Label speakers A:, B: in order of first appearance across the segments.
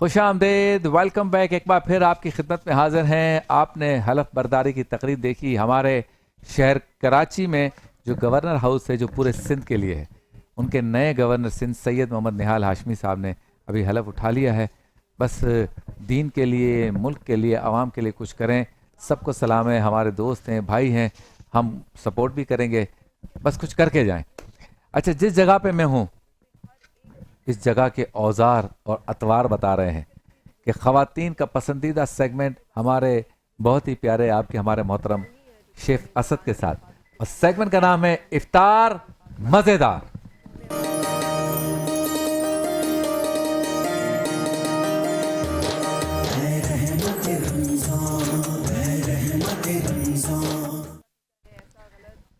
A: खुशामदीद, welcome back. एक बार फिर आपकी खिदमत में हाजिर हैं। आपने हलफ बर्दारी की तकरीर देखी हमारे शहर कराची में, जो गवर्नर हाउस है जो पूरे सिंध के लिए है। उनके नए गवर्नर सिंध सैयद मोहम्मद निहाल हाशमी साहब ने अभी हलफ उठा लिया है। बस दीन के लिए, मुल्क के लिए, आवाम के लिए कुछ करें। सबको सलाम है, हमारे दोस्त हैं, भाई हैं, हम सपोर्ट भी करेंगे, बस कुछ करके जाएं। अच्छा, जिस जगह पे मैं हूँ इस जगह के औजार और अतवार बता रहे हैं कि ख़वातीन का पसंदीदा सेगमेंट हमारे बहुत ही प्यारे आपके हमारे मोहतरम शेख असद के साथ, और सेगमेंट का नाम है इफ्तार मज़ेदार।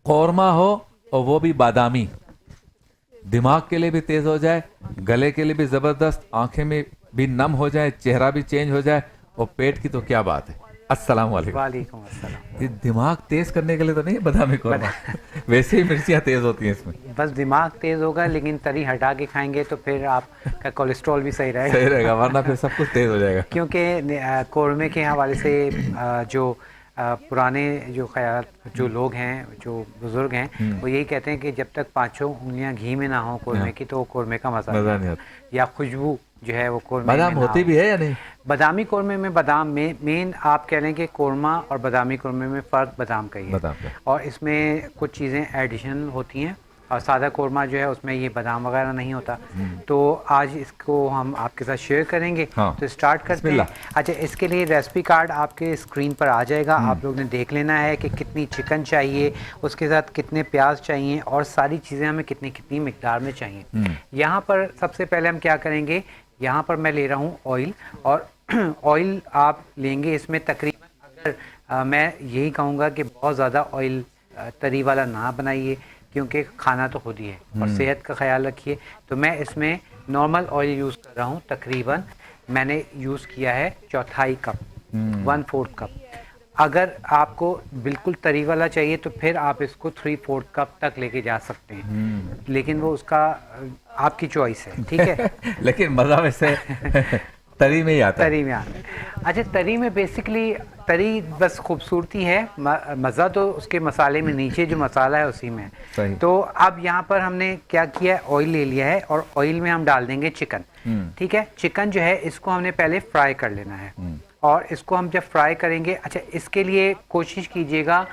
A: कौरमा हो और वो भी बादामी, दिमाग के लिए भी तेज हो जाए, गले के लिए भी जबरदस्त, आंखें में भी नम हो जाए, चेहरा भी चेंज हो जाए, और पेट की तो क्या बात है। अस्सलाम वालेकुम।
B: वालेकुम अस्सलाम।
A: ये दिमाग तेज करने के लिए तो नहीं है बादामी कौरमा, वैसे ही मिर्चियाँ तेज होती हैं इसमें।
B: बस दिमाग तेज होगा, लेकिन तरी हटा के खाएंगे तो फिर आपका कोलेस्ट्रॉल भी सही रहेगा।
A: सही रहेगा, वरना फिर सब कुछ तेज हो जाएगा।
B: क्योंकि कौरमे के हवाले से जो पुराने जो ख्याल जो लोग हैं, जो बुजुर्ग हैं, वो यही कहते हैं कि जब तक पांचों उंगलियां घी में ना हो कौरमे की, तो वो कौरमे का मजा नहीं आता। या खुशबू जो है वो कौरमे में
A: बादाम होती भी है या नहीं?
B: बादामी कौरमे में बादाम में मेन आप कह लें कि कौरमा और बादामी कौरमे में फ़र्क बादाम का ही है। और इसमें कुछ चीज़ें एडिशनल होती हैं, और सादा कौरमा जो है उसमें ये बादाम वगैरह नहीं होता। तो आज इसको हम आपके साथ शेयर करेंगे।
A: हाँ।
B: तो स्टार्ट करते हैं। अच्छा, इसके लिए रेसिपी कार्ड आपके स्क्रीन पर आ जाएगा। आप लोग ने देख लेना है कि कितनी चिकन चाहिए, उसके साथ कितने प्याज चाहिए, और सारी चीज़ें हमें कितनी कितनी मिकदार में चाहिए। यहाँ पर सबसे पहले हम क्या करेंगे, यहाँ पर मैं ले रहा हूँ ऑयल, और ऑयल आप लेंगे इसमें तकरीबन, अगर मैं यही कहूँगा कि बहुत ज़्यादा ऑयल तरी वाला ना बनाइए, क्योंकि खाना तो खुद ही है और सेहत का ख्याल रखिए। तो मैं इसमें नॉर्मल ऑयल यूज़ कर रहा हूँ। तकरीबन मैंने यूज़ किया है 1/4 कप, 1/4 कप। अगर आपको बिल्कुल तरी वाला चाहिए तो फिर आप इसको 3/4 कप तक लेके जा सकते हैं, लेकिन वो उसका आपकी चॉइस है, ठीक है।
A: लेकिन मज़ा वैसे तरी में ही आता है।
B: तरी में आता है। अच्छा, तरी में बेसिकली तरी बस खूबसूरती है, मज़ा तो उसके मसाले में, नीचे जो मसाला है उसी में है। तो अब यहाँ पर हमने क्या किया है, ऑयल ले लिया है, और ऑयल में हम डाल देंगे चिकन। ठीक है, चिकन जो है इसको हमने पहले फ्राई कर लेना है, और इसको हम जब फ्राई करेंगे, अच्छा इसके लिए कोशिश कीजिएगा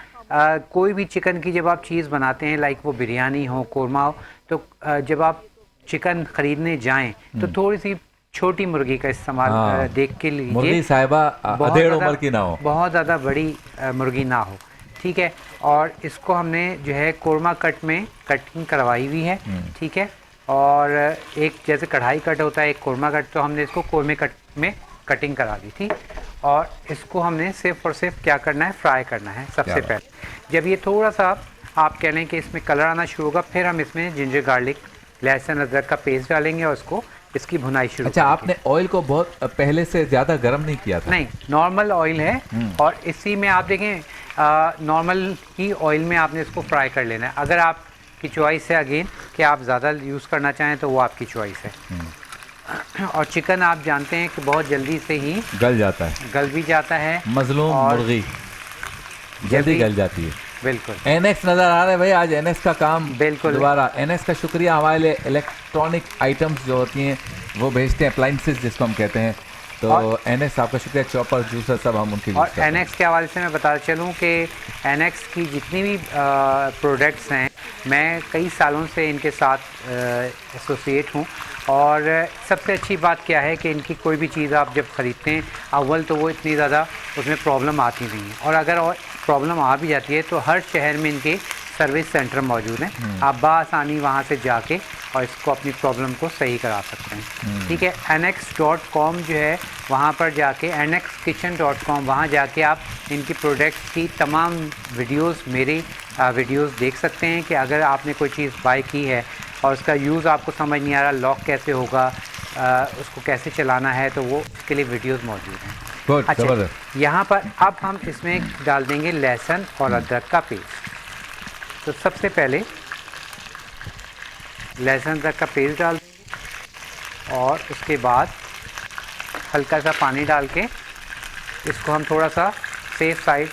B: कोई भी चिकन की जब आप चीज़ बनाते हैं, लाइक वो बिरयानी हो, कौरमा हो, तो जब आप चिकन ख़रीदने जाएं तो थोड़ी सी छोटी मुर्गी का इस्तेमाल देख के लीजिए।
A: मुर्गी साहिबा अधेड़ उम्र की ना हो, बहुत
B: ज़्यादा बड़ी मुर्गी ना हो, ठीक है। और इसको हमने जो है कौरमा कट में कटिंग करवाई हुई है, ठीक है। और एक जैसे कढ़ाई कट होता है, एक कौरमा कट, तो हमने इसको कौरमे कट में कटिंग करा दी थी। और इसको हमने सिर्फ और सिर्फ क्या करना है, फ्राई करना है सबसे पहले। जब ये थोड़ा सा आप कह लें कि इसमें कलर आना शुरू होगा, फिर हम इसमें जिंजर गार्लिक, लहसुन अदरक का पेस्ट डालेंगे और उसको इसकी भुनाई शुरू।
A: अच्छा, आपने ऑयल को बहुत पहले से ज़्यादा गर्म नहीं किया था?
B: नहीं, नॉर्मल ऑयल है, और इसी में आप देखें नॉर्मल ही ऑयल में आपने इसको फ्राई कर लेना है। अगर आपकी चॉइस है अगेन कि आप ज़्यादा यूज़ करना चाहें तो वो आपकी चॉइस है। और चिकन आप जानते हैं कि बहुत जल्दी से ही
A: गल जाता है,
B: गल भी जाता है।
A: मजलूम मुर्गी जल्दी गल जाती है।
B: बिल्कुल।
A: एनएक्स नज़र आ रहा है भाई, आज एनएक्स का काम
B: बिल्कुल
A: दोबारा। एनएक्स का शुक्रिया, हमारे लिए इलेक्ट्रॉनिक आइटम्स जो होती हैं वो भेजते हैं, अप्लाइंसेस जिसको हम कहते हैं। तो एनएक्स आपका शुक्रिया, चॉपर, जूसर सब हम उनकी।
B: और एनएक्स के हवाले से मैं बता चलूँ कि एनएक्स की जितनी भी प्रोडक्ट्स हैं, मैं कई सालों से इनके साथ एसोसिएट हूँ। और सबसे अच्छी बात क्या है कि इनकी कोई भी चीज़ आप जब ख़रीदते हैं, अव्वल तो वो इतनी ज़्यादा उसमें प्रॉब्लम आती नहीं है, और अगर प्रॉब्लम आ भी जाती है तो हर शहर में इनके सर्विस सेंटर मौजूद हैं। आप बासानी वहाँ से जाके और इसको अपनी प्रॉब्लम को सही करा सकते हैं, ठीक है। annex.com जो है, वहाँ पर जाके annexkitchen.com, वहाँ जाके आप इनकी प्रोडक्ट्स की तमाम वीडियोस, मेरी वीडियोस देख सकते हैं कि अगर आपने कोई चीज़ बाय की है और उसका यूज़ आपको समझ नहीं आ रहा, लॉक कैसे होगा, उसको कैसे चलाना है, तो वो उसके लिए वीडियोस मौजूद हैं। अच्छा, यहाँ पर अब हम इसमें डाल देंगे लहसुन और अदरक का पेस्ट। तो सबसे पहले लहसुन अदरक का पेस्ट डाल देंगे, और उसके बाद हल्का सा पानी डाल के इसको हम थोड़ा सा सेफ साइड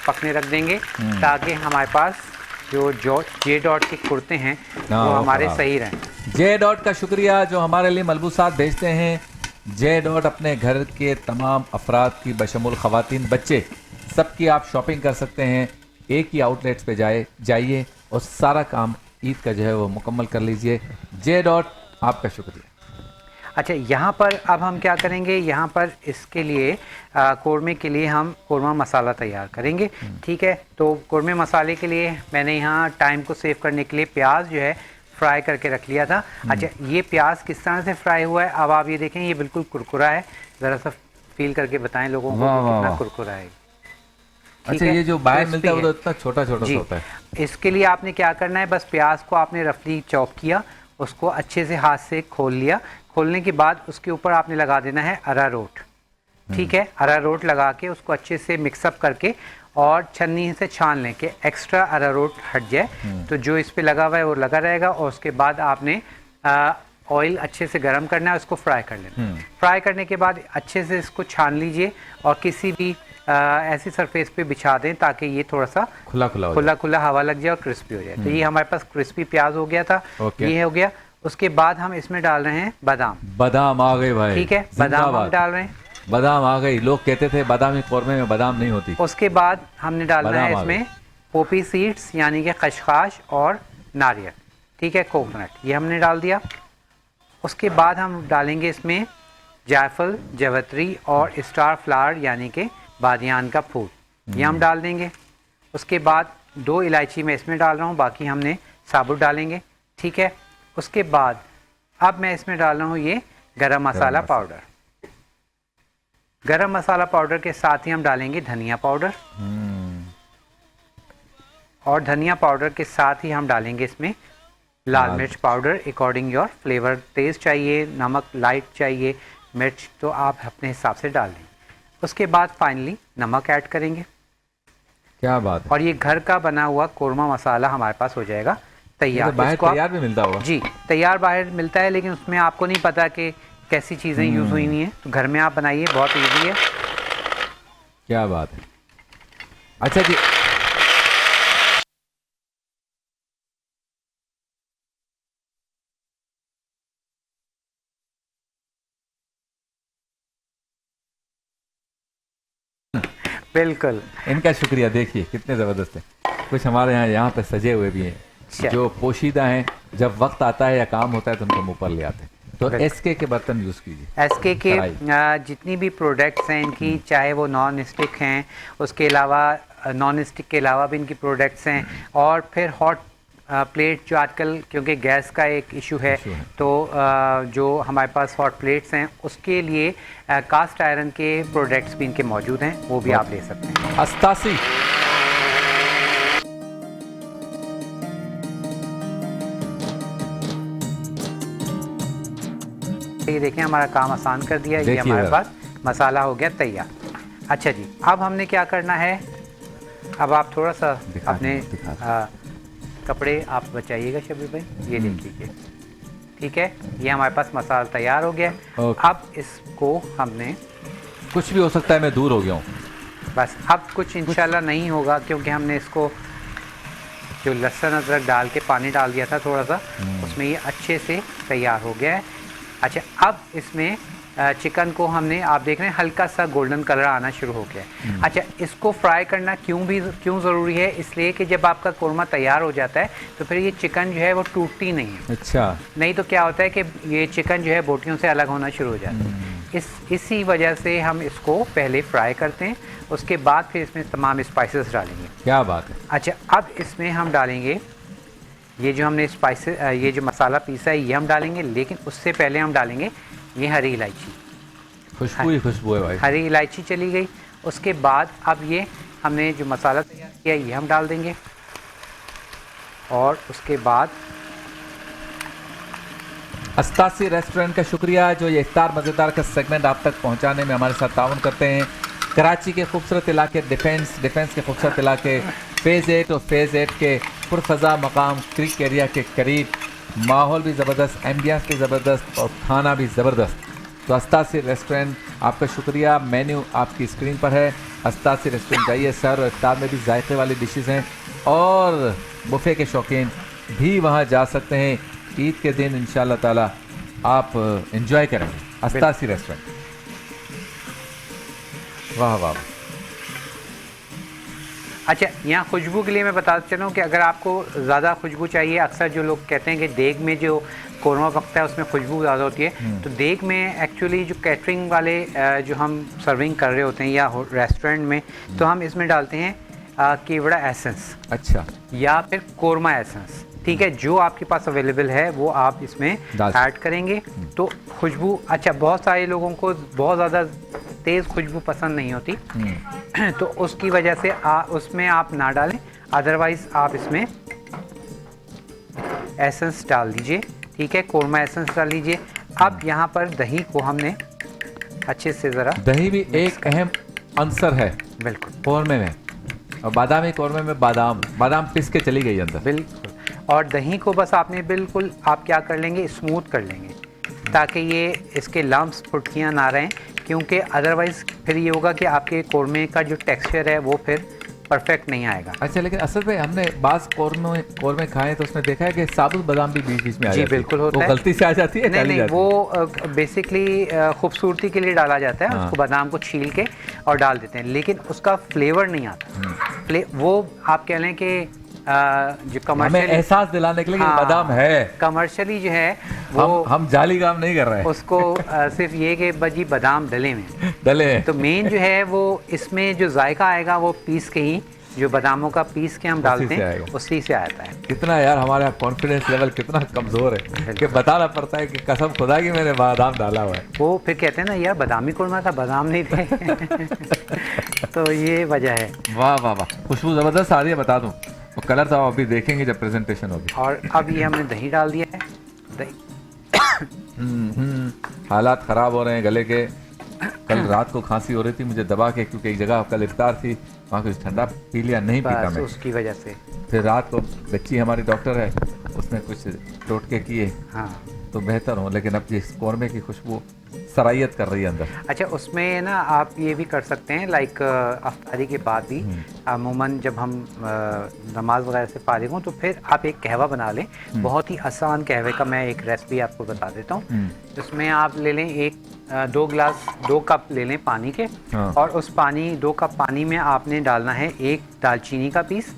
B: पकने रख देंगे ताकि हमारे पास जो जे डॉट के कुर्ते हैं वो हमारे सही रहें।
A: जे डॉट का शुक्रिया जो हमारे लिए मलबूसात भेजते हैं। जे डॉट अपने घर के तमाम अफराद की बशमुल ख़वातीन बच्चे सबकी आप शॉपिंग कर सकते हैं। एक ही आउटलेट्स पे जाइए और सारा काम ईद का जो है वो मुकम्मल कर लीजिए। जे डॉट आपका शुक्रिया।
B: अच्छा, यहाँ पर अब हम क्या करेंगे, यहाँ पर इसके लिए कौरमे के लिए हम कौरमा मसाला तैयार करेंगे। ठीक है, तो कौरमे मसाले के लिए मैंने यहाँ टाइम को सेव करने के लिए प्याज जो है फ्राई करके रख लिया था। अच्छा, ये प्याज किस तरह से फ्राई हुआ है अब आप ये देखें, ये बिल्कुल कुरकुरा है। ज़रा सा फील करके बताएं लोगों को कितना कुरकुरा है।
A: अच्छा, ये जो बाहर मिलता है वो तो इतना छोटा छोटा सा होता है।
B: इसके लिए आपने क्या करना है, बस प्याज को आपने रफली चॉप किया, उसको अच्छे से हाथ से खोल लिया। खोलने के बाद उसके ऊपर आपने लगा देना है अरारोट। ठीक है, अरारोट लगा के उसको अच्छे से मिक्सअप करके और छन्नी से छान लें कि एक्स्ट्रा अरारोट हट जाए। तो जो इस पे लगा हुआ है वो लगा रहेगा। और उसके बाद आपने ऑयल अच्छे से गर्म करना है, उसको फ्राई कर लेना। फ्राई करने के बाद अच्छे से इसको छान लीजिए और किसी भी ऐसी सरफेस पे बिछा दें ताकि ये थोड़ा सा खुला हवा लग जाए और क्रिस्पी हो जाए। तो ये हमारे पास क्रिस्पी प्याज हो गया था। ये हो गया। उसके बाद हम इसमें डाल रहे हैं बादाम आ गए भाई। ठीक है, बादाम हम डाल रहे हैं।
A: बादाम आ गई। लोग कहते थे बादामी कौरमे में बादाम नहीं होती।
B: उसके बाद हमने डालना है इसमें पोपी सीड्स यानी कि खसखस और नारियल। ठीक है, कोकोनट, ये हमने डाल दिया। उसके बाद हम डालेंगे इसमें जायफल, जवत्री और स्टार फ्लावर यानी कि बादियान का फूल, ये हम डाल देंगे। उसके बाद 2 इलायची मैं इसमें डाल रहा हूँ, बाकी हमने साबुत डालेंगे। ठीक है, उसके बाद अब मैं इसमें डाल रहा हूँ ये गरम मसाला पाउडर। गरम मसाला पाउडर के साथ ही हम डालेंगे धनिया पाउडर और धनिया पाउडर के साथ ही हम डालेंगे इसमें लाल मिर्च पाउडर अकॉर्डिंग योर फ्लेवर। तेज़ चाहिए, नमक लाइट चाहिए, मिर्च तो आप अपने हिसाब से डाल दें। उसके बाद फाइनली नमक ऐड करेंगे।
A: क्या बात है।
B: और ये घर का बना हुआ कौरमा मसाला हमारे पास हो जाएगा तैयार।
A: बाहर तैयार भी मिलता होगा।
B: जी, तैयार बाहर मिलता है, लेकिन उसमें आपको नहीं पता कि कैसी चीज़ें यूज़ हुई नहीं है। तो घर में आप बनाइए, बहुत ईजी है।
A: क्या बात है। अच्छा जी,
B: बिल्कुल,
A: इनका शुक्रिया। देखिए कितने ज़बरदस्त है। कुछ हमारे यहाँ पे सजे हुए भी हैं जो पोशीदा हैं। जब वक्त आता है या काम होता है तो उनको मुँह पर ले आते हैं। तो एसके के बर्तन यूज़ कीजिए।
B: एसके के जितनी भी प्रोडक्ट्स हैं इनकी, चाहे वो नॉन स्टिक हैं, उसके अलावा नॉन स्टिक के अलावा भी इनकी प्रोडक्ट्स हैं। और फिर हॉट प्लेट जो आजकल क्योंकि गैस का एक इशू है, तो जो हमारे पास हॉट प्लेट्स हैं उसके लिए कास्ट आयरन के प्रोडक्ट्स भी इनके मौजूद हैं, वो भी आप ले सकते हैं।
A: अस्तासी
B: ये देखें, हमारा काम आसान कर दिया। ये हमारे पास मसाला हो गया तैयार। अच्छा जी, अब हमने क्या करना है, अब आप थोड़ा सा अपने कपड़े आप बचाइएगा शबीर भाई, ये देख लीजिए। ठीक है, ये हमारे पास मसाला तैयार हो गया। अब इसको हमने,
A: कुछ भी हो सकता है, मैं दूर हो गया हूँ
B: बस। अब कुछ इंशाल्लाह नहीं होगा क्योंकि हमने इसको जो लहसुन अदरक डाल के पानी डाल दिया था थोड़ा सा, उसमें ये अच्छे से तैयार हो गया है। अच्छा, अब इसमें चिकन को हमने, आप देख रहे हैं हल्का सा गोल्डन कलर आना शुरू हो गया है। अच्छा, इसको फ्राई करना क्यों ज़रूरी है, इसलिए कि जब आपका कौरमा तैयार हो जाता है तो फिर ये चिकन जो है वो टूटती नहीं है।
A: अच्छा,
B: नहीं तो क्या होता है कि ये चिकन जो है बोटियों से अलग होना शुरू हो जाता है। इसी वजह से हम इसको पहले फ्राई करते हैं, उसके बाद फिर इसमें तमाम स्पाइसेस डालेंगे।
A: क्या बात है।
B: अच्छा, अब इसमें हम डालेंगे ये जो हमने स्पाइसेस, ये जो मसाला पीसा है ये हम डालेंगे, लेकिन उससे पहले हम डालेंगे ये हरी इलायची।
A: खुशबू ही खुशबू है भाई।
B: हरी इलायची चली गई। उसके बाद अब ये हमने जो मसाला तैयार किया ये हम डाल देंगे। और उसके बाद
A: अस्तासी रेस्टोरेंट का शुक्रिया जो ये इफ्तार मज़ेदार का सेगमेंट आप तक पहुंचाने में हमारे साथ ताउन करते हैं। कराची के खूबसूरत इलाके डिफेंस के खूबसूरत इलाके फ़ेज़ 8 और फ़ेज़ 8 के पुरफ़ज़ा मकाम क्रिक एरिया के करीब, माहौल भी ज़बरदस्त, एम्बियंस भी ज़बरदस्त और खाना भी ज़बरदस्त। तो अस्तासी रेस्टोरेंट आपका शुक्रिया। मेन्यू आपकी स्क्रीन पर है। अस्तासी रेस्टोरेंट जाइए सर, इफ्तार में भी जायके वाली डिशेस हैं और बुफे के शौकीन भी वहाँ जा सकते हैं। ईद के दिन इंशाल्लाह ताला आप एंजॉय करेंगे अस्तासी रेस्टोरेंट। वाह वाह।
B: अच्छा, यहाँ खुशबू के लिए मैं बताता चलूँ कि अगर आपको ज़्यादा खुशबू चाहिए, अक्सर जो लोग कहते हैं कि देग में जो कौरमा पकता है उसमें खुशबू ज़्यादा होती है, तो देग में एक्चुअली जो कैटरिंग वाले जो हम सर्विंग कर रहे होते हैं या रेस्टोरेंट में, तो हम इसमें डालते हैं केवड़ा एसेंस।
A: अच्छा।
B: या फिर कौरमा एसेंस, ठीक है, जो आपके पास अवेलेबल है वो आप इसमें ऐड करेंगे तो खुशबू। अच्छा, बहुत सारे लोगों को बहुत ज़्यादा तेज़ खुशबू पसंद नहीं होती, तो उसकी वजह से उसमें आप ना डालें, अदरवाइज़ आप इसमें एसेंस डाल दीजिए, ठीक है, कौरमा एसेंस डाल दीजिए। अब यहाँ पर दही को हमने अच्छे से ज़रा,
A: दही भी एक अहम अंसर है
B: बिल्कुल
A: कौरमे में, और बादामी कौरमे में बादाम पिस के चली गई अंदर।
B: बिल्कुल, और दही को बस आपने बिल्कुल आप क्या कर लेंगे, स्मूथ कर लेंगे, ताकि ये इसके लम्प्स फुटकियाँ ना रहें, क्योंकि अदरवाइज़ फिर ये होगा कि आपके कौरमे का जो टेक्सचर है वो फिर परफेक्ट नहीं आएगा।
A: अच्छा, लेकिन असल में हमने बास कौरमे खाए तो उसमें देखा है कि साबुत बादाम भी बीच बीच में आ
B: जी
A: जाती है।
B: बिल्कुल होता है,
A: वो गलती से आ जाती है।
B: नहीं, वो बेसिकली खूबसूरती के लिए डाला जाता है। उसको बादाम को छील के और डाल देते हैं, लेकिन उसका फ्लेवर नहीं आता। वो आप कह लें कि जो कमर्शियल
A: एहसास दिलाने के लिए बादाम है,
B: कमर्शियली जो है वो
A: हम जाली काम नहीं कर रहे हैं
B: उसको सिर्फ ये कि बजी बादाम डले में
A: डले।
B: तो मेन जो है वो इसमें जो जायका आएगा वो पीस के ही, जो बादामों का पीस के हम डालते हैं उसी से आता है।
A: कितना यार हमारा कॉन्फिडेंस लेवल कितना कमजोर है कि बताना पड़ता है कि कसम खुदा की मैंने बादाम डाला हुआ है।
B: वो फिर कहते हैं ना यार बादामी कौरमा था, बादाम नहीं थे। तो ये वजह है।
A: वाह वाह वाह, खुशबू जबरदस्त आ रही है, बता दूं। वो कलर तो अभी देखेंगे जब प्रेजेंटेशन होगी।
B: और अब ये हमने दही डाल दिया है। दही
A: हालात ख़राब हो रहे हैं गले के। कल रात को खांसी हो रही थी मुझे दबा के, क्योंकि एक जगह कल इफ्तार थी, वहाँ कुछ ठंडा पी लिया, नहीं पीता मैं,
B: उसकी वजह से।
A: फिर रात को बच्ची हमारी डॉक्टर है, उसने कुछ टोटके किए,
B: हाँ
A: तो बेहतर हो। लेकिन अब जिस कौरमे की खुशबू सरायत कर रही है अंदर।
B: अच्छा, उसमें ना आप ये भी कर सकते हैं, लाइक अफ्तारी के बाद भी अमूमन जब हम नमाज वगैरह से फारिग हों तो फिर आप एक कहवा बना लें। बहुत ही आसान कहवे का मैं एक रेसिपी आपको बता देता हूँ। उसमें आप ले लें 2 कप ले लें पानी के, और उस 2 कप पानी में आपने डालना है 1 दालचीनी का पीस।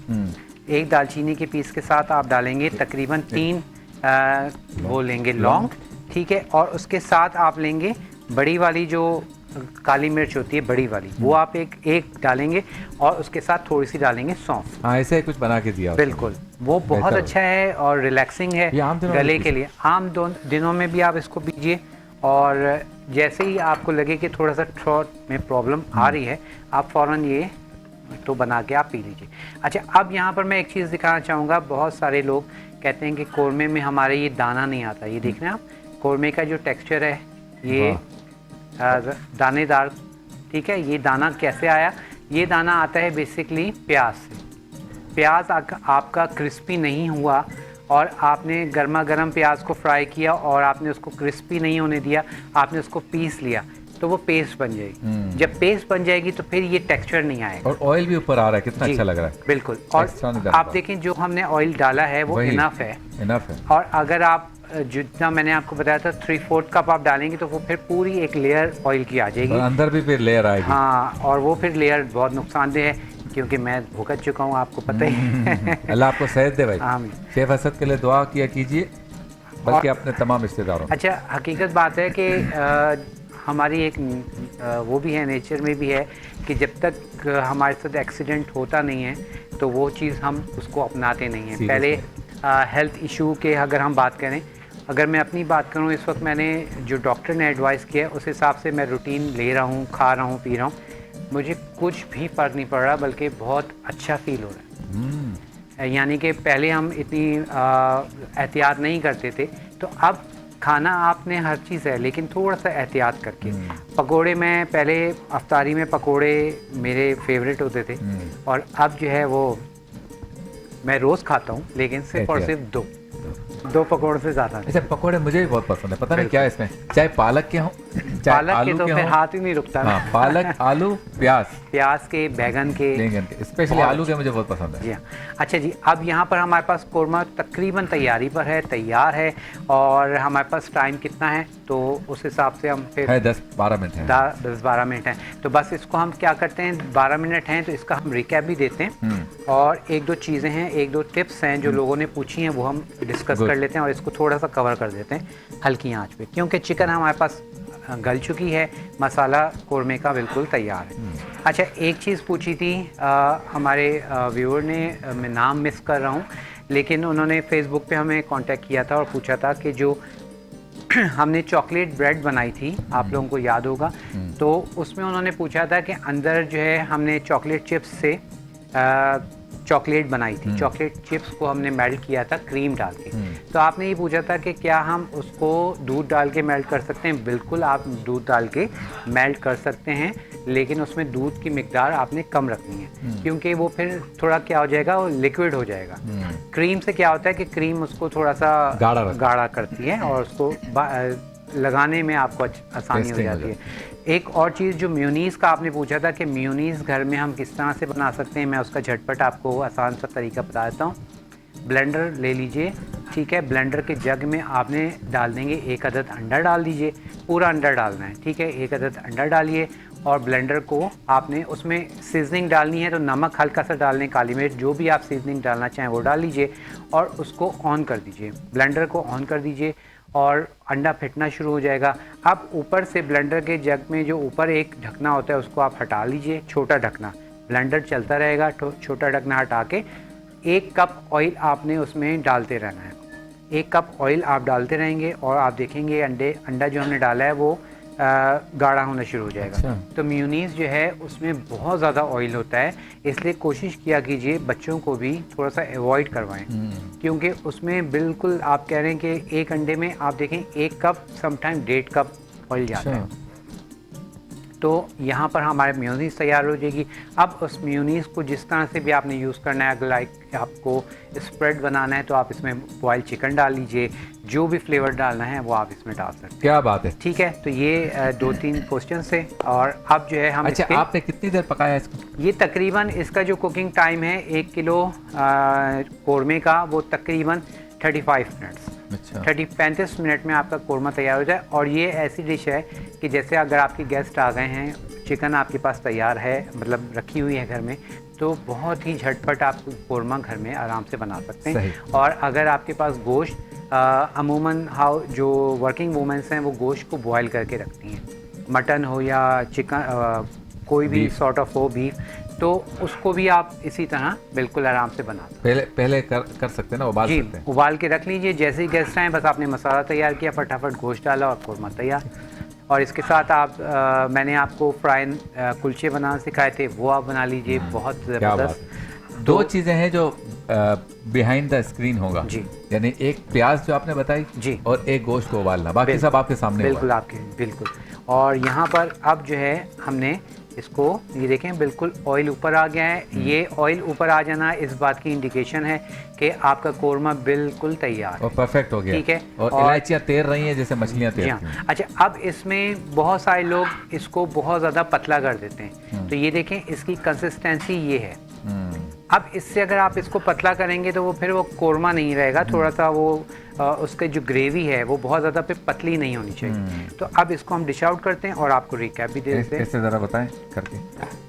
B: 1 दालचीनी के पीस के साथ आप डालेंगे तकरीबन 3 वो लेंगे लौंग, ठीक है, और उसके साथ आप लेंगे बड़ी वाली जो काली मिर्च होती है, बड़ी वाली, वो आप एक डालेंगे, और उसके साथ थोड़ी सी डालेंगे सौंफ।
A: हाँ, ऐसे कुछ बना के दिया।
B: बिल्कुल, वो बहुत अच्छा है और रिलैक्सिंग है गले के लिए। आम दिनों में भी आप इसको पीजिए, और जैसे ही आपको लगे कि थोड़ा सा थ्रोट में प्रॉब्लम आ रही है, आप फ़ौरन ये तो बना के आप पी लीजिए। अच्छा, अब यहाँ पर मैं एक चीज़ दिखाना चाहूँगा। बहुत सारे लोग कहते हैं कि कौरमे में हमारे ये दाना नहीं आता। ये देख रहे हैं आप, कौरमे का जो टेक्सचर है ये दानेदार, ठीक है। ये दाना कैसे आया? ये दाना आता है बेसिकली प्याज से। प्याज आपका क्रिस्पी नहीं हुआ, और आपने गर्मा गर्म प्याज को फ्राई किया और आपने उसको क्रिस्पी नहीं होने दिया, आपने उसको पीस लिया, तो वो पेस्ट बन जाएगी। जब पेस्ट बन जाएगी तो फिर ये टेक्सचर नहीं आएगा।
A: और ऑयल भी ऊपर आ रहा है, कितना अच्छा लग रहा है।
B: बिल्कुल, और आप देखें जो हमने ऑयल डाला है वो इनफ है। और अगर आप जितना मैंने आपको बताया था 3/4 कप आप डालेंगे तो वो फिर पूरी एक लेयर ऑयल की आ जाएगी,
A: और अंदर भी फिर लेयर आएगी।
B: हाँ, और वो फिर लेयर बहुत नुकसानदेह है, क्योंकि मैं भुगत चुका हूँ, आपको पता ही है।
A: अल्लाह आपको सेहत दे भाई।
B: आमीन।
A: शेफ असद के लिए दुआ किया कीजिए, बल्कि अपने तमाम रिश्तेदारों।
B: अच्छा, हकीकत बात है कि हमारी एक वो भी है, नेचर में भी है कि जब तक हमारे साथ एक्सीडेंट होता नहीं है तो वो चीज़ हम उसको अपनाते नहीं हैं। पहले हेल्थ इशू के अगर हम बात करें, अगर मैं अपनी बात करूं, इस वक्त मैंने जो डॉक्टर ने एडवाइस किया है उस हिसाब से मैं रूटीन ले रहा हूं, खा रहा हूं, पी रहा हूं, मुझे कुछ भी फ़र्क नहीं पड़ रहा, बल्कि बहुत अच्छा फील हो रहा है। यानी कि पहले हम इतनी एहतियात नहीं करते थे, तो अब खाना आपने हर चीज़ है, लेकिन थोड़ा सा एहतियात करके। पकोड़े, मैं पहले अफ्तारी में पकोड़े मेरे फेवरेट होते थे, और अब जो है वो मैं रोज़ खाता हूँ, लेकिन सिर्फ और सिर्फ 2। 2 पकौड़ों से ज़्यादा।
A: अच्छा, पकोड़े मुझे भी बहुत पसंद है, पता नहीं क्या है इसमें, चाहे पालक के हों चाहे
B: पालक के
A: आलू
B: तो
A: के
B: फिर
A: हों।
B: हाथ ही नहीं रुकता।
A: हाँ, पालक, आलू, प्याज,
B: प्याज के, बैंगन के,
A: स्पेशली
B: बहुत
A: आलू के मुझे बहुत पसंद है।
B: जी हाँ। अच्छा जी, अब यहाँ पर हमारे पास कोरमा तकरीबन तैयारी पर है, तैयार है। और हमारे पास टाइम कितना है तो उस हिसाब से हम फिर
A: है 10-12 मिनट है।
B: 10-12 मिनट हैं, तो बस इसको हम क्या करते हैं, 12 मिनट हैं तो इसका हम रिकैप भी देते हैं। और 1-2 चीज़ें हैं, 1-2 टिप्स हैं जो लोगों ने पूछी हैं, वो हम डिस्कस कर लेते हैं और इसको थोड़ा सा कवर कर देते हैं हल्की आंच पे, क्योंकि चिकन हमारे पास गल चुकी है, मसाला कोरमे का बिल्कुल तैयार है। अच्छा, एक चीज़ पूछी थी हमारे व्यूअर ने, मैं नाम मिस कर रहा हूँ, लेकिन उन्होंने फेसबुक पे हमें कांटेक्ट किया था और पूछा था कि जो हमने चॉकलेट ब्रेड बनाई थी, आप लोगों को याद होगा, तो उसमें उन्होंने पूछा था कि अंदर जो है हमने चॉकलेट चिप्स से चॉकलेट बनाई थी, चॉकलेट चिप्स को हमने मेल्ट किया था क्रीम डाल के। तो आपने ये पूछा था कि क्या हम उसको दूध डाल के मेल्ट कर सकते हैं। बिल्कुल, आप दूध डाल के मेल्ट कर सकते हैं, लेकिन उसमें दूध की मिकदार आपने कम रखनी है, क्योंकि वो फिर थोड़ा क्या हो जाएगा, वो लिक्विड हो जाएगा। क्रीम से क्या होता है कि क्रीम उसको थोड़ा सा गाढ़ा करती है और उसको लगाने में आपको आसानी हो जाती है। एक और चीज़ जो मेयोनीज़ का आपने पूछा था कि मेयोनीज़ घर में हम किस तरह से बना सकते हैं, मैं उसका झटपट आपको आसान सा तरीका बता देता हूँ। ब्लेंडर ले लीजिए, ठीक है, ब्लेंडर के जग में आपने डाल देंगे 1 अदद अंडा डाल दीजिए, पूरा अंडा डालना है, ठीक है, 1 अदद अंडा डालिए और ब्लेंडर को आपने उसमें सीजनिंग डालनी है, तो नमक हल्का सा डालने, काली मिर्च, जो भी आप सीजनिंग डालना चाहें वो डाल लीजिए और उसको ऑन कर दीजिए, ब्लेंडर को ऑन कर दीजिए और अंडा फिटना शुरू हो जाएगा। अब ऊपर से ब्लेंडर के जग में जो ऊपर एक ढकना होता है उसको आप हटा लीजिए, छोटा ढकना, ब्लेंडर चलता रहेगा, छोटा ढकना हटा के 1 कप ऑयल आपने उसमें डालते रहना है। 1 कप ऑयल आप डालते रहेंगे और आप देखेंगे अंडा जो हमने डाला है वो गाढ़ा होना शुरू हो जाएगा।
A: अच्छा।
B: तो मेयोनीज़ जो है उसमें बहुत ज़्यादा ऑयल होता है, इसलिए कोशिश किया कीजिए बच्चों को भी थोड़ा सा अवॉइड करवाएं, क्योंकि उसमें बिल्कुल आप कह रहे हैं कि 1 अंडे में आप देखें 1 कप समटाइम 1.5 कप ऑयल जाता है। तो यहाँ पर हमारे मेयोनीज़ तैयार हो जाएगी। अब उस मेयोनीज़ को जिस तरह से भी आपने यूज़ करना है, अगर लाइक आपको स्प्रेड बनाना है तो आप इसमें बॉयल चिकन डाल लीजिए, जो भी फ्लेवर डालना है वो आप इसमें डाल सकते हैं।
A: क्या बात है,
B: ठीक है। तो ये 2-3 क्वेश्चन से, और अब जो है हम
A: अच्छा, आपने कितनी देर पकाया इसको?
B: ये तकरीबन इसका जो कुकिंग टाइम है 1 किलो कोरमे का, वो तकरीबन 35 मिनट्स,
A: अच्छा,
B: 35 मिनट में आपका कोरमा तैयार हो जाए। और ये ऐसी डिश है कि जैसे अगर आपके गेस्ट आ गए हैं, चिकन आपके पास तैयार है, मतलब रखी हुई है घर में, तो बहुत ही झटपट आप कोरमा घर में आराम से बना सकते हैं। और अगर आपके पास गोश्त, अमूमन जो वर्किंग वूमेंस हैं वो गोश्त को बॉयल करके रखती हैं, मटन हो या चिकन, कोई भी सॉर्ट ऑफ हो, बीफ, तो उसको भी आप इसी तरह बिल्कुल आराम से बना सकते
A: हैं। पहले कर सकते हैं ना, उबाल सकते हैं।
B: उबाल के रख लीजिए, जैसे ही गेस्ट आए बस आपने मसाला तैयार किया, फटाफट गोश्त डाला और कोरमा तैयार। और इसके साथ आप मैंने आपको फ्राइन कुलचे बनाना सिखाए थे, वो आप बना लीजिए, बहुत ज़बरदस्त।
A: 2 चीज़ें हैं जो बिहाइंड द स्क्रीन होगा
B: जी,
A: यानी एक प्याज जो आपने बताई
B: जी,
A: और एक गोश्त को उबालना, बाकी सब आपके सामने
B: बिल्कुल आपके, बिल्कुल। और यहाँ पर अब जो है हमने इसको, ये देखें बिल्कुल ऑयल ऊपर आ गया है। ये ऑयल ऊपर आ जाना इस बात की इंडिकेशन है कि आपका कोरमा बिल्कुल तैयार है
A: और परफेक्ट हो गया,
B: ठीक है।
A: और इलायचियाँ तैर रही हैं जैसे मछलियाँ तैरती हैं।
B: अच्छा, अब इसमें बहुत सारे लोग इसको बहुत ज़्यादा पतला कर देते हैं, तो ये देखें इसकी कंसिस्टेंसी ये है। अब इससे अगर आप इसको पतला करेंगे तो वो फिर वो कोरमा नहीं रहेगा, थोड़ा सा वो उसके जो ग्रेवी है वो बहुत ज़्यादा पे पतली नहीं होनी चाहिए। तो अब इसको हम डिश आउट करते हैं और आपको रिकैप भी दे देते हैं।
A: कैसे ज़रा बताएं करके।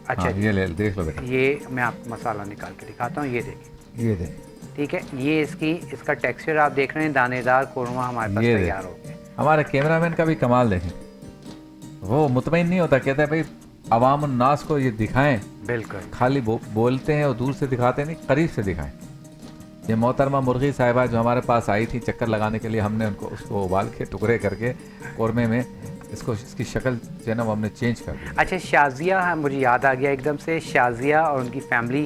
B: अच्छा,
A: ये ले देख लो बेटा,
B: ये मैं आपको मसाला निकाल के दिखाता हूँ, ये देखिए,
A: ये देख,
B: ठीक है। ये इसका टेक्सचर आप देख रहे हैं, दानेदार कोरमा हमारे पास तैयार हो गया।
A: हमारे कैमरामैन का भी कमाल देखें, वो मुतमईन नहीं होता, कहता है भाई अवाम उन्नास को ये दिखाएं,
B: बिल्कुल,
A: खाली बोलते हैं और दूर से दिखाते नहीं, करीब से दिखाएं। ये मोहतरमा मुर्गी साहिबा जो हमारे पास आई थी चक्कर लगाने के लिए, हमने उसको उबाल के टुकड़े करके कोरमे में इसकी शक्ल जो है ना वो हमने चेंज कर दी।
B: अच्छा, शाजिया, मुझे याद आ गया एकदम से, शाजिया और उनकी फैमिली,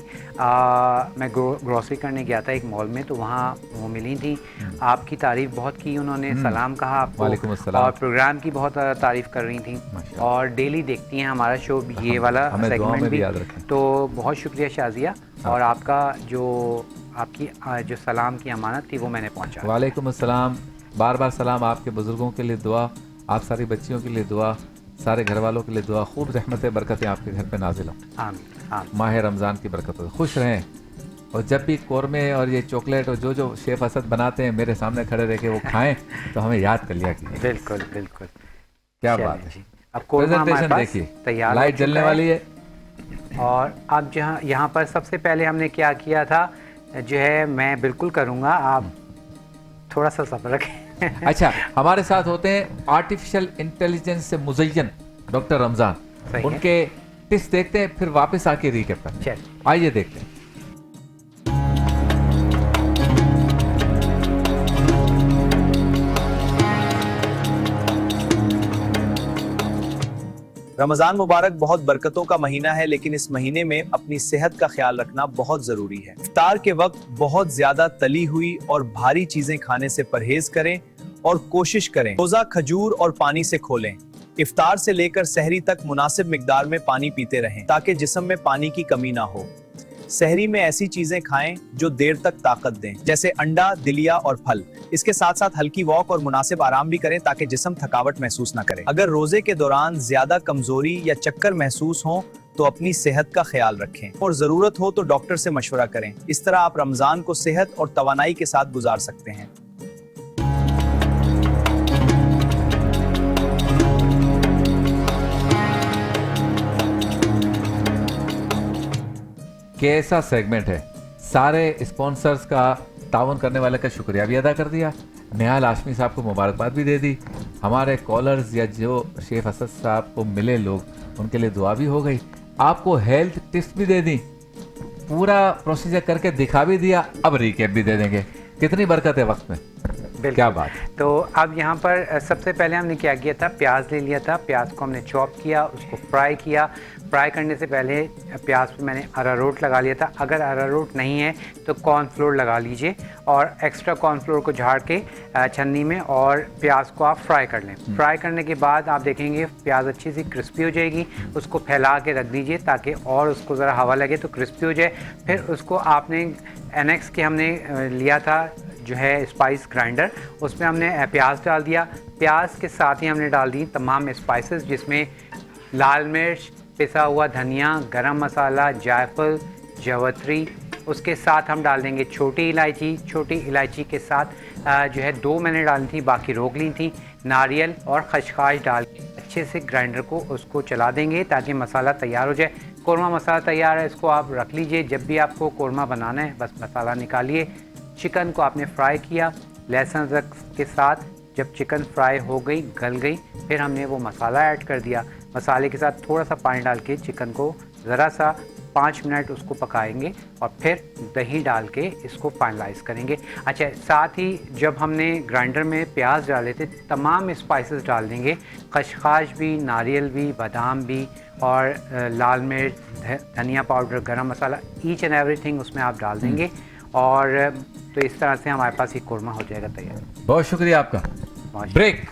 B: मैं ग्रोसरी करने गया था एक मॉल में, तो वहाँ वो मिली थी, आपकी तारीफ़ बहुत की उन्होंने, सलाम कहा आपको,
A: वालेकुम अस्सलाम,
B: और प्रोग्राम की बहुत तारीफ़ कर रही थी, और डेली देखती हैं हमारा शो, ये वाला सेगमेंट भी, तो बहुत शुक्रिया शाजिया। और आपका जो आपकी जो सलाम की अमानत थी वो मैंने पहुंचा।
A: वालेकुम अस्सलाम। बार बार सलाम। आपके बुज़ुर्गों के लिए दुआ, आप सारी बच्चियों के लिए दुआ, सारे घर वालों के लिए दुआ। खूब रहमतें बरकतें आपके घर पे नाजिल हों।
B: आमीन आमीन।
A: माह रमज़ान की बरकत हो, खुश रहें। और जब भी कौरमे और ये चॉकलेट और जो शेफ असद बनाते हैं मेरे सामने खड़े रह के वो खाएं तो हमें याद कर लिया कीजिए।
B: बिल्कुल बिल्कुल।
A: क्या
B: चलिए
A: बात है।
B: जी। अब कोरमा हमारे
A: प्रेजेंटेशन
B: पास
A: देखिए,
B: तैयार हो
A: लाइट
B: चुका
A: जलने वाली है।
B: और अब जहाँ यहाँ पर सबसे पहले हमने क्या किया था, जो है मैं बिल्कुल करूँगा, आप थोड़ा सा सब्र रखें।
A: अच्छा, हमारे साथ होते हैं आर्टिफिशियल इंटेलिजेंस से मुज़य्यन डॉक्टर रमज़ान।
B: सही है।
A: उनके टिप्स देखते हैं, फिर वापस आके रिकैप करते हैं।
B: चलिए।
A: आइए देखते हैं।
C: रमज़ान मुबारक बहुत बरकतों का महीना है, लेकिन इस महीने में अपनी सेहत का ख्याल रखना बहुत जरूरी है। इफ्तार के वक्त बहुत ज्यादा तली हुई और भारी चीजें खाने से परहेज करें और कोशिश करें रोजा खजूर और पानी से खोलें। इफ्तार से लेकर सहरी तक मुनासिब मिकदार में पानी पीते रहें ताकि जिस्म में पानी की कमी ना हो। सहरी में ऐसी चीजें खाएं जो देर तक ताकत दें, जैसे अंडा, दलिया और फल। इसके साथ साथ हल्की वॉक और मुनासिब आराम भी करें ताकि जिस्म थकावट महसूस ना करे। अगर रोजे के दौरान ज्यादा कमजोरी या चक्कर महसूस हो तो अपनी सेहत का ख्याल रखें और जरूरत हो तो डॉक्टर से मशवरा करें। इस तरह आप रमजान को सेहत और तवानाई के साथ गुजार सकते हैं।
A: कैसा सेगमेंट है। सारे स्पॉन्सर्स का, ताउन करने वाले का शुक्रिया भी अदा कर दिया। निहाल हाशमी साहब को मुबारकबाद भी दे दी। हमारे कॉलर्स या जो शेफ असद साहब को मिले लोग, उनके लिए दुआ भी हो गई। आपको हेल्थ टिप्स भी दे दी, पूरा प्रोसीजर करके दिखा भी दिया। अब रिकैप भी दे देंगे। कितनी बरकत है वक्त में, क्या बात है।
B: तो अब यहाँ पर सबसे पहले हमने क्या किया था, प्याज ले लिया था। प्याज को हमने चॉप किया, उसको फ्राई किया। फ्राई करने से पहले प्याज पे मैंने अरारोट लगा लिया था। अगर अरारोट नहीं है तो कॉर्नफ्लोर लगा लीजिए और एक्स्ट्रा कॉर्नफ्लोर को झाड़ के छन्नी में और प्याज को आप फ्राई कर लें। फ्राई करने के बाद आप देखेंगे प्याज अच्छी सी क्रिस्पी हो जाएगी। उसको फैला के रख दीजिए ताकि और उसको ज़रा हवा लगे तो क्रिस्पी हो जाए। फिर उसको आपने एनेक्स के हमने लिया था जो है स्पाइस ग्राइंडर, उसमें हमने प्याज डाल दिया। प्याज के साथ ही हमने डाल दी तमाम स्पाइसेस, जिसमें लाल मिर्च, पिसा हुआ धनिया, गरम मसाला, जायफल, जवत्री। उसके साथ हम डाल देंगे छोटी इलायची। छोटी इलायची के साथ जो है 2 मैंने डाली थी, बाकी रोक ली थी। नारियल और खसखस डाल के अच्छे से ग्राइंडर को उसको चला देंगे ताकि मसाला तैयार हो जाए। कोरमा मसाला तैयार है, इसको आप रख लीजिए। जब भी आपको कोरमा बनाना है बस मसाला निकालिए। चिकन को आपने फ्राई किया लहसुन अदरक के साथ। जब चिकन फ्राई हो गई, गल गई, फिर हमने वो मसाला ऐड कर दिया। मसाले के साथ थोड़ा सा पानी डाल के चिकन को ज़रा सा 5 मिनट उसको पकाएंगे और फिर दही डाल के इसको फाइनलाइज करेंगे। अच्छा, साथ ही जब हमने ग्राइंडर में प्याज डाले थे तमाम स्पाइसेस डाल देंगे, खसखस भी, नारियल भी, बादाम भी और लाल मिर्च, धनिया पाउडर, गरम मसाला, ईच एंड एवरीथिंग उसमें आप डाल देंगे। और तो इस तरह से हमारे पास ये कोरमा हो जाएगा तैयार।
A: बहुत शुक्रिया आपका। ब्रेक।